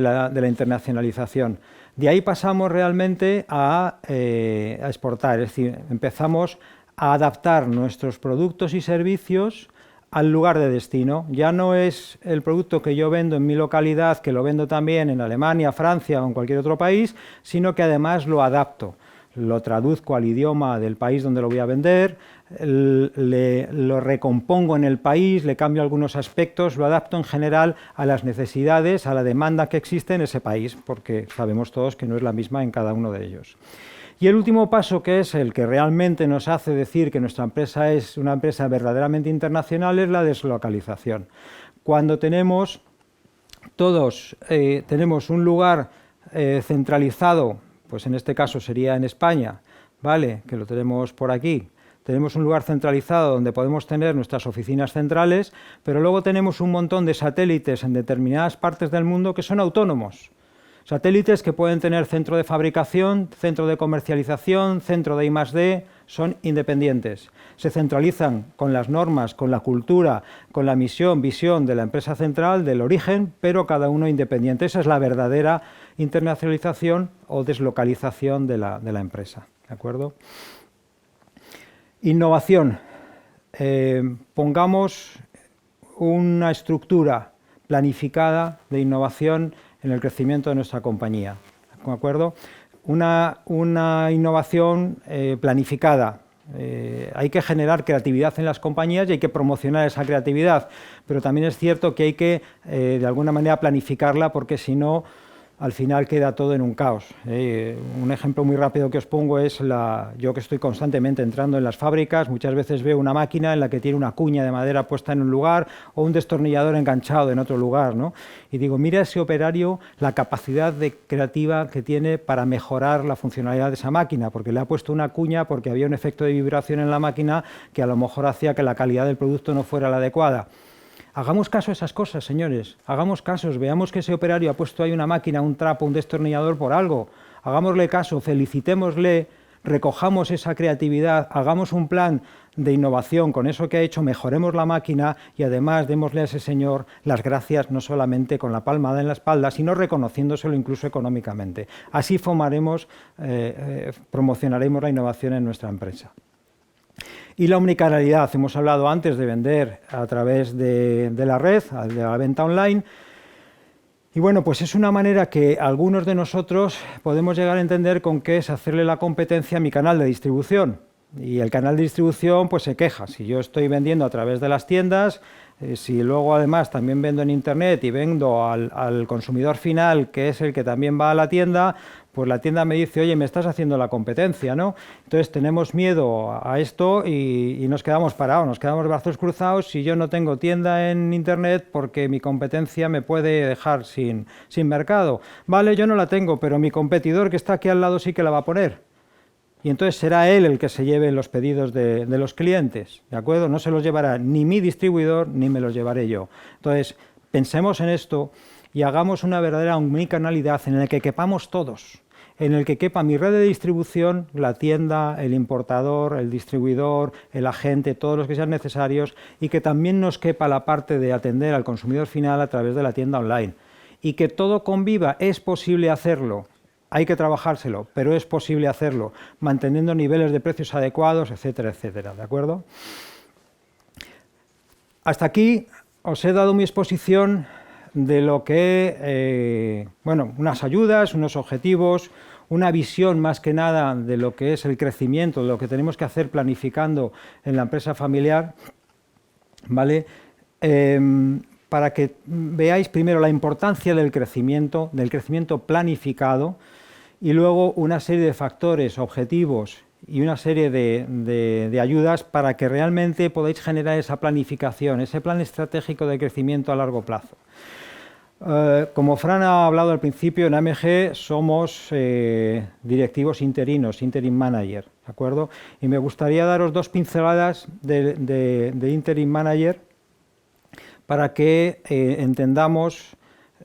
[SPEAKER 3] la internacionalización. De ahí pasamos realmente a exportar, es decir, empezamos a adaptar nuestros productos y servicios al lugar de destino. Ya no es el producto que yo vendo en mi localidad, que lo vendo también en Alemania, Francia o en cualquier otro país, sino que además lo adapto. Lo traduzco al idioma del país donde lo voy a vender, lo recompongo en el país, le cambio algunos aspectos, lo adapto en general a las necesidades, a la demanda que existe en ese país, porque sabemos todos que no es la misma en cada uno de ellos. Y el último paso, que es el que realmente nos hace decir que nuestra empresa es una empresa verdaderamente internacional, es la deslocalización. Cuando tenemos tenemos un lugar centralizado, pues en este caso sería en España, ¿vale?, que lo tenemos por aquí. Tenemos un lugar centralizado donde podemos tener nuestras oficinas centrales, pero luego tenemos un montón de satélites en determinadas partes del mundo que son autónomos. Satélites que pueden tener centro de fabricación, centro de comercialización, centro de I+D, son independientes. Se centralizan con las normas, con la cultura, con la misión, visión de la empresa central, del origen, pero cada uno independiente. Esa es la verdadera internacionalización o deslocalización de la empresa, ¿de acuerdo? Innovación. Pongamos una estructura planificada de innovación en el crecimiento de nuestra compañía, ¿de acuerdo? Una innovación planificada. Hay que generar creatividad en las compañías y hay que promocionar esa creatividad, pero también es cierto que hay que, de alguna manera, planificarla, porque si no, al final queda todo en un caos. Un ejemplo muy rápido que os pongo es yo, que estoy constantemente entrando en las fábricas, muchas veces veo una máquina en la que tiene una cuña de madera puesta en un lugar o un destornillador enganchado en otro lugar, ¿no? Y digo, mira ese operario, la capacidad creativa que tiene para mejorar la funcionalidad de esa máquina, porque le ha puesto una cuña porque había un efecto de vibración en la máquina que a lo mejor hacía que la calidad del producto no fuera la adecuada. Hagamos caso a esas cosas, señores, hagamos casos, veamos que ese operario ha puesto ahí una máquina, un trapo, un destornillador por algo, hagámosle caso, felicitémosle, recojamos esa creatividad, hagamos un plan de innovación con eso que ha hecho, mejoremos la máquina y además démosle a ese señor las gracias, no solamente con la palmada en la espalda, sino reconociéndoselo incluso económicamente. Así promocionaremos la innovación en nuestra empresa. Y la omnicanalidad, hemos hablado antes de vender a través de la red, de la venta online, y bueno, pues es una manera que algunos de nosotros podemos llegar a entender con que es hacerle la competencia a mi canal de distribución. Y el canal de distribución pues se queja. Si yo estoy vendiendo a través de las tiendas, si luego además también vendo en internet y vendo al consumidor final, que es el que también va a la tienda, pues la tienda me dice, oye, me estás haciendo la competencia, ¿no? Entonces tenemos miedo a esto y nos quedamos parados, nos quedamos brazos cruzados si yo no tengo tienda en internet porque mi competencia me puede dejar sin mercado. Vale, yo no la tengo, pero mi competidor que está aquí al lado sí que la va a poner. Y entonces será él el que se lleve los pedidos de los clientes, ¿de acuerdo? No se los llevará ni mi distribuidor ni me los llevaré yo. Entonces, pensemos en esto y hagamos una verdadera omnicanalidad en la que quepamos todos, en el que quepa mi red de distribución, la tienda, el importador, el distribuidor, el agente, todos los que sean necesarios, y que también nos quepa la parte de atender al consumidor final a través de la tienda online. Y que todo conviva, es posible hacerlo. Hay que trabajárselo, pero es posible hacerlo, manteniendo niveles de precios adecuados, etcétera, etcétera, ¿de acuerdo? Hasta aquí os he dado mi exposición de lo que, bueno, unas ayudas, unos objetivos, una visión más que nada de lo que es el crecimiento, de lo que tenemos que hacer planificando en la empresa familiar, ¿vale? Para que veáis primero la importancia del crecimiento planificado, y luego una serie de factores, objetivos y una serie de ayudas para que realmente podáis generar esa planificación, ese plan estratégico de crecimiento a largo plazo. Como Fran ha hablado al principio, en AMG somos directivos interinos, interim manager, ¿de acuerdo? Y me gustaría daros 2 pinceladas de interim manager para que entendamos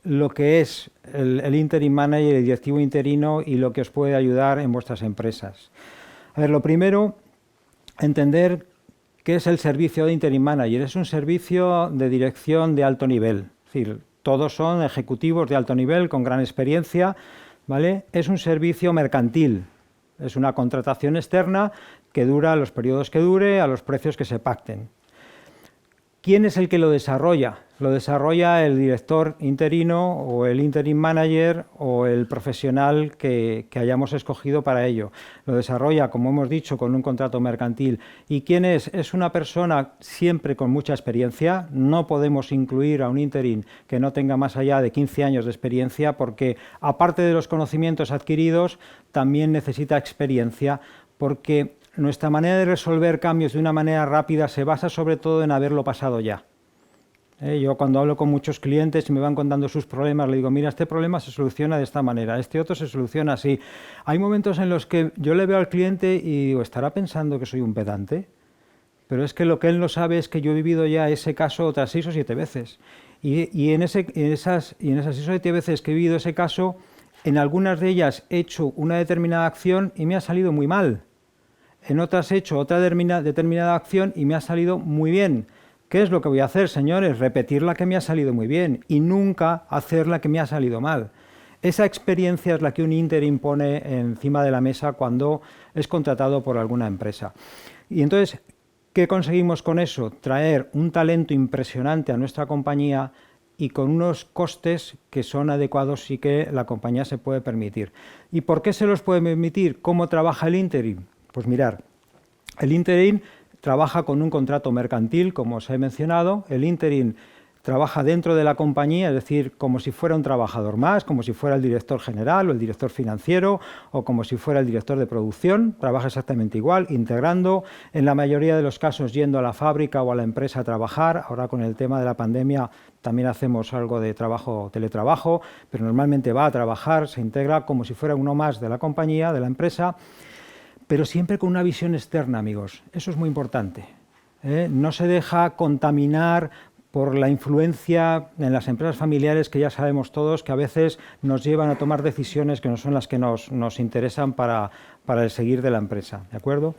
[SPEAKER 3] lo que es el interim manager, el directivo interino y lo que os puede ayudar en vuestras empresas. A ver, lo primero, entender qué es el servicio de interim manager. Es un servicio de dirección de alto nivel, es decir, todos son ejecutivos de alto nivel con gran experiencia, ¿vale? Es un servicio mercantil, es una contratación externa que dura los periodos que dure, a los precios que se pacten. ¿Quién es el que lo desarrolla? Lo desarrolla el director interino o el interim manager o el profesional que hayamos escogido para ello. Lo desarrolla, como hemos dicho, con un contrato mercantil. ¿Y quién es? Es una persona siempre con mucha experiencia. No podemos incluir a un interim que no tenga más allá de 15 años de experiencia porque, aparte de los conocimientos adquiridos, también necesita experiencia porque nuestra manera de resolver cambios de una manera rápida se basa sobre todo en haberlo pasado ya. Yo cuando hablo con muchos clientes y me van contando sus problemas, le digo, mira, este problema se soluciona de esta manera, este otro se soluciona así. Hay momentos en los que yo le veo al cliente y digo, ¿estará pensando que soy un pedante? Pero es que lo que él no sabe es que yo he vivido ya ese caso otras 6 o 7 veces. Y en esas 6 o 7 veces que he vivido ese caso, en algunas de ellas he hecho una determinada acción y me ha salido muy mal. En otras he hecho otra determinada acción y me ha salido muy bien. ¿Qué es lo que voy a hacer, señores? Repetir la que me ha salido muy bien y nunca hacer la que me ha salido mal. Esa experiencia es la que un interim pone encima de la mesa cuando es contratado por alguna empresa. Y entonces, ¿qué conseguimos con eso? Traer un talento impresionante a nuestra compañía y con unos costes que son adecuados y que la compañía se puede permitir. ¿Y por qué se los puede permitir? ¿Cómo trabaja el interim? Pues mirar, el interim trabaja con un contrato mercantil, como os he mencionado. El interim trabaja dentro de la compañía, es decir, como si fuera un trabajador más, como si fuera el director general o el director financiero o como si fuera el director de producción. Trabaja exactamente igual, integrando, en la mayoría de los casos yendo a la fábrica o a la empresa a trabajar. Ahora con el tema de la pandemia también hacemos algo de teletrabajo, pero normalmente va a trabajar, se integra como si fuera uno más de la compañía, de la empresa, pero siempre con una visión externa, amigos. Eso es muy importante. No se deja contaminar por la influencia en las empresas familiares que ya sabemos todos que a veces nos llevan a tomar decisiones que no son las que nos interesan para el seguir de la empresa, ¿de acuerdo?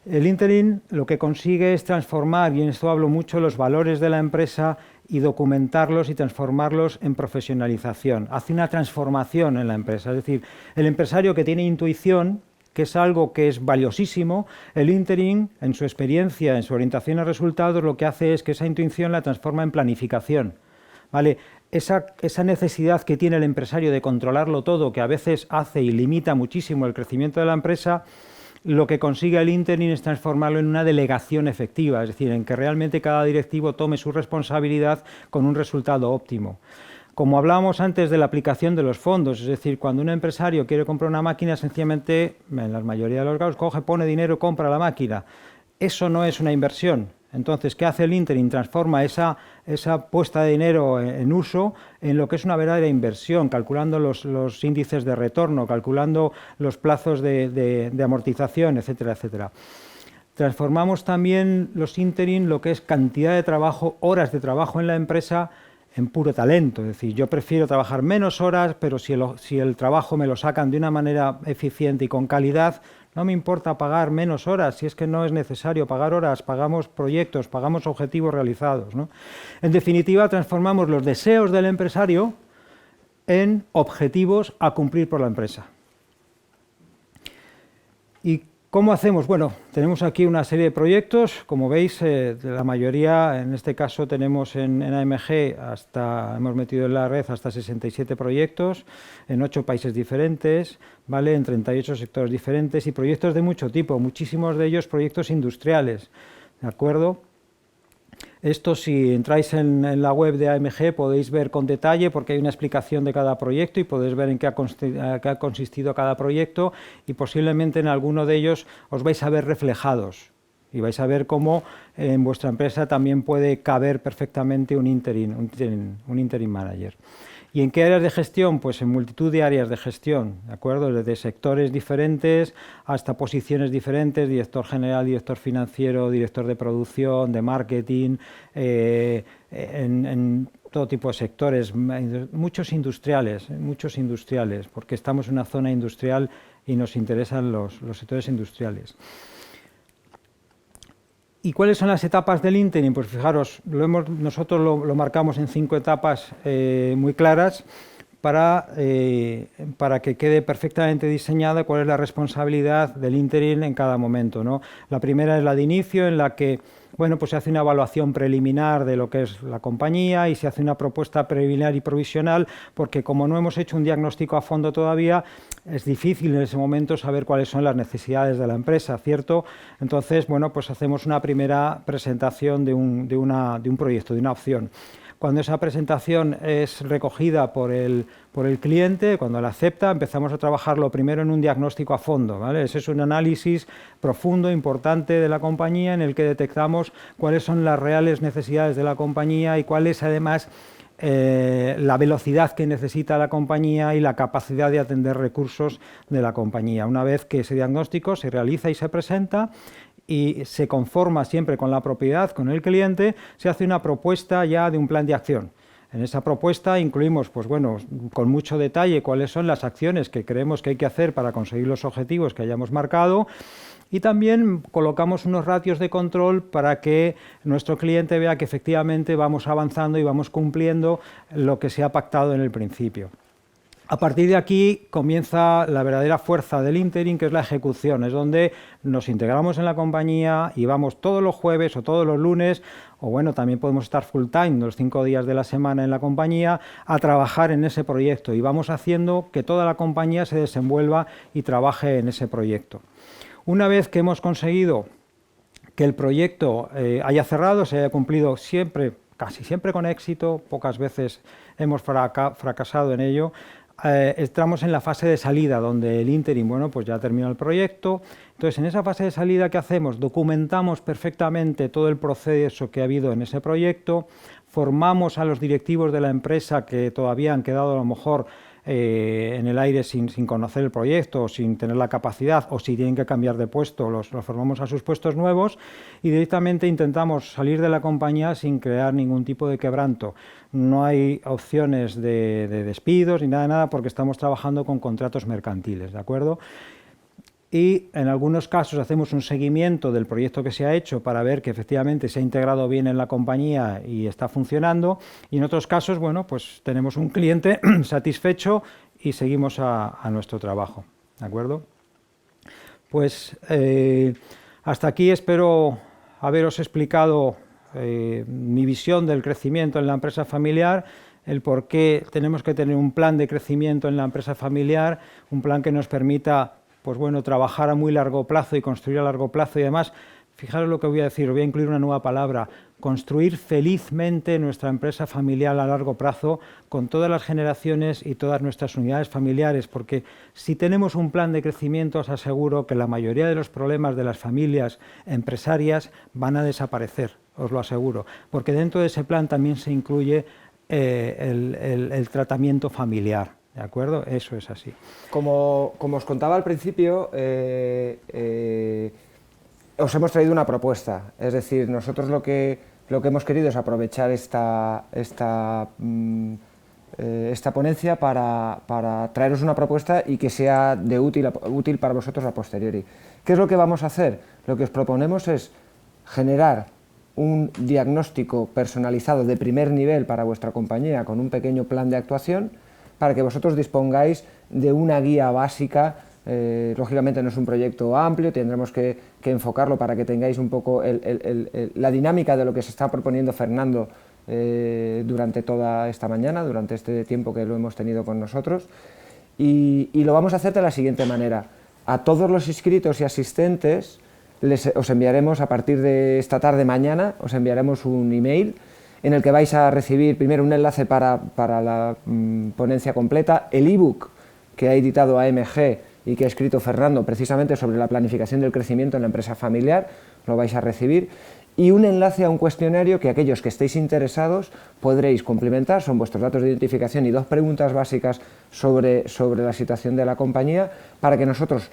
[SPEAKER 3] El interim lo que consigue es transformar, y en esto hablo mucho, los valores de la empresa y documentarlos y transformarlos en profesionalización. Hace una transformación en la empresa, es decir, el empresario que tiene intuición, que es algo que es valiosísimo, el interim, en su experiencia, en su orientación a resultados, lo que hace es que esa intuición la transforma en planificación. ¿Vale? Esa necesidad que tiene el empresario de controlarlo todo, que a veces hace y limita muchísimo el crecimiento de la empresa, lo que consigue el interim es transformarlo en una delegación efectiva, es decir, en que realmente cada directivo tome su responsabilidad con un resultado óptimo. Como hablábamos antes de la aplicación de los fondos, es decir, cuando un empresario quiere comprar una máquina, sencillamente, en la mayoría de los casos, coge, pone dinero y compra la máquina. Eso no es una inversión. Entonces, ¿qué hace el interim? Transforma esa puesta de dinero en uso en lo que es una verdadera inversión, calculando los índices de retorno, calculando los plazos de amortización, etcétera, etcétera. Transformamos también los interim, lo que es cantidad de trabajo, horas de trabajo en la empresa, en puro talento. Es decir, yo prefiero trabajar menos horas, pero si el trabajo me lo sacan de una manera eficiente y con calidad, no me importa pagar menos horas, si es que no es necesario pagar horas, pagamos proyectos, pagamos objetivos realizados, ¿no? En definitiva, transformamos los deseos del empresario en objetivos a cumplir por la empresa. ¿Y cómo hacemos? Bueno, tenemos aquí una serie de proyectos, como veis, la mayoría, en este caso tenemos en AMG, hemos metido en la red hasta 67 proyectos, en 8 países diferentes, ¿vale? En 38 sectores diferentes y proyectos de mucho tipo, muchísimos de ellos proyectos industriales, ¿de acuerdo? Esto, si entráis en la web de AMG, podéis ver con detalle porque hay una explicación de cada proyecto y podéis ver en qué ha consistido cada proyecto y posiblemente en alguno de ellos os vais a ver reflejados. y vais a ver cómo en vuestra empresa también puede caber perfectamente un interim manager. ¿Y en qué áreas de gestión? Pues en multitud de áreas de gestión, ¿de acuerdo? Desde sectores diferentes hasta posiciones diferentes, director general, director financiero, director de producción, de marketing, en todo tipo de sectores, muchos industriales, porque estamos en una zona industrial y nos interesan los sectores industriales. ¿Y cuáles son las etapas del interim? Pues fijaros, nosotros lo marcamos en 5 etapas muy claras para que quede perfectamente diseñada cuál es la responsabilidad del interim en cada momento, ¿no? La primera es la de inicio, en la que pues se hace una evaluación preliminar de lo que es la compañía y se hace una propuesta preliminar y provisional, porque como no hemos hecho un diagnóstico a fondo todavía, es difícil en ese momento saber cuáles son las necesidades de la empresa, ¿cierto? Entonces, pues hacemos una primera presentación de un proyecto, de una opción. Cuando esa presentación es recogida por el cliente, cuando la acepta, empezamos a trabajarlo primero en un diagnóstico a fondo, ¿vale? Ese es un análisis profundo, importante de la compañía, en el que detectamos cuáles son las reales necesidades de la compañía y cuál es además la velocidad que necesita la compañía y la capacidad de atender recursos de la compañía. Una vez que ese diagnóstico se realiza y se presenta, y se conforma siempre con la propiedad, con el cliente, se hace una propuesta ya de un plan de acción. En esa propuesta incluimos, con mucho detalle cuáles son las acciones que creemos que hay que hacer para conseguir los objetivos que hayamos marcado, y también colocamos unos ratios de control para que nuestro cliente vea que efectivamente vamos avanzando y vamos cumpliendo lo que se ha pactado en el principio. A partir de aquí comienza la verdadera fuerza del interim, que es la ejecución. Es donde nos integramos en la compañía y vamos todos los jueves o todos los lunes, o también podemos estar full time los 5 días de la semana en la compañía, a trabajar en ese proyecto, y vamos haciendo que toda la compañía se desenvuelva y trabaje en ese proyecto. Una vez que hemos conseguido que el proyecto haya cerrado, se haya cumplido siempre, casi siempre con éxito, pocas veces hemos fracasado en ello, entramos en la fase de salida, donde el interim, ya terminó el proyecto. Entonces, en esa fase de salida, ¿qué hacemos? Documentamos perfectamente todo el proceso que ha habido en ese proyecto, formamos a los directivos de la empresa que todavía han quedado a lo mejor en el aire sin conocer el proyecto, o sin tener la capacidad, o si tienen que cambiar de puesto, los formamos a sus puestos nuevos, y directamente intentamos salir de la compañía sin crear ningún tipo de quebranto. No hay opciones de despidos ni nada, porque estamos trabajando con contratos mercantiles, ¿de acuerdo? Y en algunos casos hacemos un seguimiento del proyecto que se ha hecho para ver que efectivamente se ha integrado bien en la compañía y está funcionando, y en otros casos, tenemos un cliente satisfecho y seguimos a nuestro trabajo, ¿de acuerdo? Pues hasta aquí espero haberos explicado mi visión del crecimiento en la empresa familiar, el por qué tenemos que tener un plan de crecimiento en la empresa familiar, un plan que nos permita trabajar a muy largo plazo y construir a largo plazo, y además, fijaros lo que voy a decir, voy a incluir una nueva palabra: construir felizmente nuestra empresa familiar a largo plazo con todas las generaciones y todas nuestras unidades familiares, porque si tenemos un plan de crecimiento, os aseguro que la mayoría de los problemas de las familias empresarias van a desaparecer, os lo aseguro, porque dentro de ese plan también se incluye el tratamiento familiar. ¿De acuerdo? Eso es así.
[SPEAKER 2] Como os contaba al principio, os hemos traído una propuesta. Es decir, nosotros lo que hemos querido es aprovechar esta ponencia para traeros una propuesta y que sea útil para vosotros a posteriori. ¿Qué es lo que vamos a hacer? Lo que os proponemos es generar un diagnóstico personalizado de primer nivel para vuestra compañía, con un pequeño plan de actuación, para que vosotros dispongáis de una guía básica. Lógicamente no es un proyecto amplio, tendremos que enfocarlo para que tengáis un poco la dinámica de lo que se está proponiendo Fernando durante toda esta mañana, durante este tiempo que lo hemos tenido con nosotros, y lo vamos a hacer de la siguiente manera. A todos los inscritos y asistentes os enviaremos, a partir de esta tarde mañana, os enviaremos un email en el que vais a recibir primero un enlace para la ponencia completa, el ebook que ha editado AMG y que ha escrito Fernando precisamente sobre la planificación del crecimiento en la empresa familiar. lo vais a recibir, y un enlace a un cuestionario que aquellos que estéis interesados podréis complementar, son vuestros datos de identificación y 2 preguntas básicas sobre la situación de la compañía, para que nosotros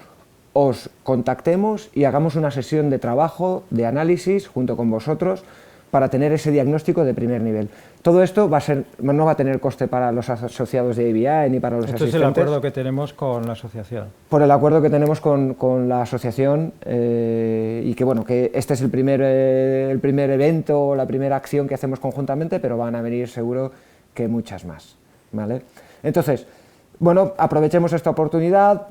[SPEAKER 2] os contactemos y hagamos una sesión de trabajo, de análisis, junto con vosotros, para tener ese diagnóstico de primer nivel. Todo esto no va a tener coste para los asociados de ABI ni para los asistentes.
[SPEAKER 3] Esto es el acuerdo que tenemos con la asociación.
[SPEAKER 2] Por el acuerdo que tenemos con la asociación, y que bueno, que este es el primer evento, la primera acción que hacemos conjuntamente, pero van a venir seguro que muchas más, ¿vale? Entonces, bueno, aprovechemos esta oportunidad,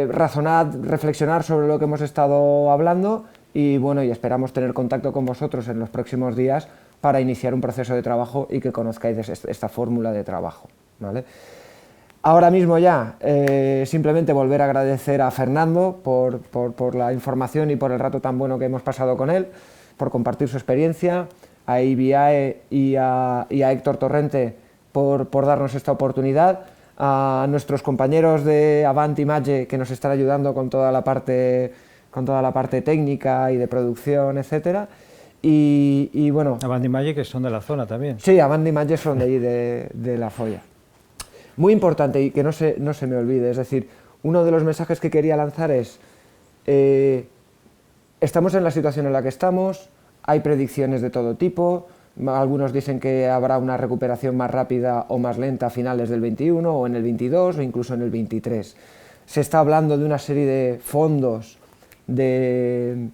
[SPEAKER 2] razonad, reflexionar sobre lo que hemos estado hablando y bueno, y esperamos tener contacto con vosotros en los próximos días para iniciar un proceso de trabajo y que conozcáis esta fórmula de trabajo, ¿vale? Ahora mismo ya, simplemente volver a agradecer a Fernando por la información y por el rato tan bueno que hemos pasado con él, por compartir su experiencia, a IBIAE y a Héctor Torrente por darnos esta oportunidad, a nuestros compañeros de Avant Image que nos están ayudando con toda la parte técnica y de producción, etcétera. Y bueno...
[SPEAKER 3] Avant Image, que son de la zona también.
[SPEAKER 2] Sí, Avant Image son de allí, de La Folla. Muy importante y que no se me olvide, es decir, uno de los mensajes que quería lanzar es, estamos en la situación en la que estamos, hay predicciones de todo tipo, algunos dicen que habrá una recuperación más rápida o más lenta a finales del 21 o en el 22 o incluso en el 23. Se está hablando de una serie de fondos, de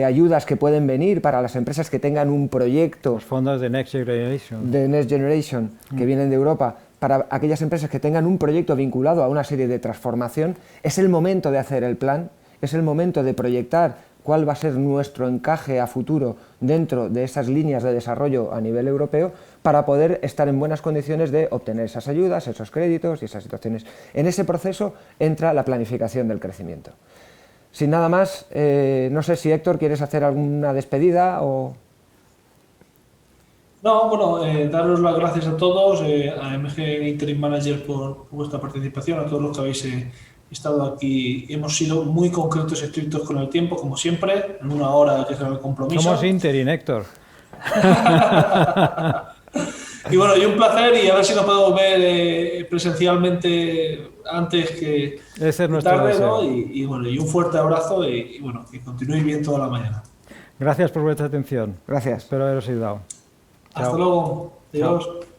[SPEAKER 2] ayudas que pueden venir para las empresas que tengan un proyecto.
[SPEAKER 3] Los fondos de Next Generation.
[SPEAKER 2] De Next Generation, que vienen de Europa, para aquellas empresas que tengan un proyecto vinculado a una serie de transformación. Es el momento de hacer el plan, es el momento de proyectar cuál va a ser nuestro encaje a futuro dentro de esas líneas de desarrollo a nivel europeo para poder estar en buenas condiciones de obtener esas ayudas, esos créditos y esas situaciones. En ese proceso entra la planificación del crecimiento. Sin nada más, no sé si Héctor, ¿quieres hacer alguna despedida o...?
[SPEAKER 1] No, bueno, daros las gracias a todos, a MG Interim Manager por vuestra participación, a todos los que habéis estado aquí. Hemos sido muy concretos y estrictos con el tiempo, como siempre, en 1 hora que será el compromiso.
[SPEAKER 3] Somos Interim, Héctor.
[SPEAKER 1] Y bueno, y un placer, y a ver si nos podemos ver presencialmente antes que
[SPEAKER 3] Ese es nuestro
[SPEAKER 1] tarde,
[SPEAKER 3] deseo.
[SPEAKER 1] ¿no? Y bueno, y un fuerte abrazo y bueno, que continuéis bien toda la mañana.
[SPEAKER 3] Gracias por vuestra atención.
[SPEAKER 2] Gracias.
[SPEAKER 3] Espero haberos ayudado.
[SPEAKER 1] Hasta
[SPEAKER 3] Chao.
[SPEAKER 1] luego.
[SPEAKER 3] Chao.
[SPEAKER 1] Adiós.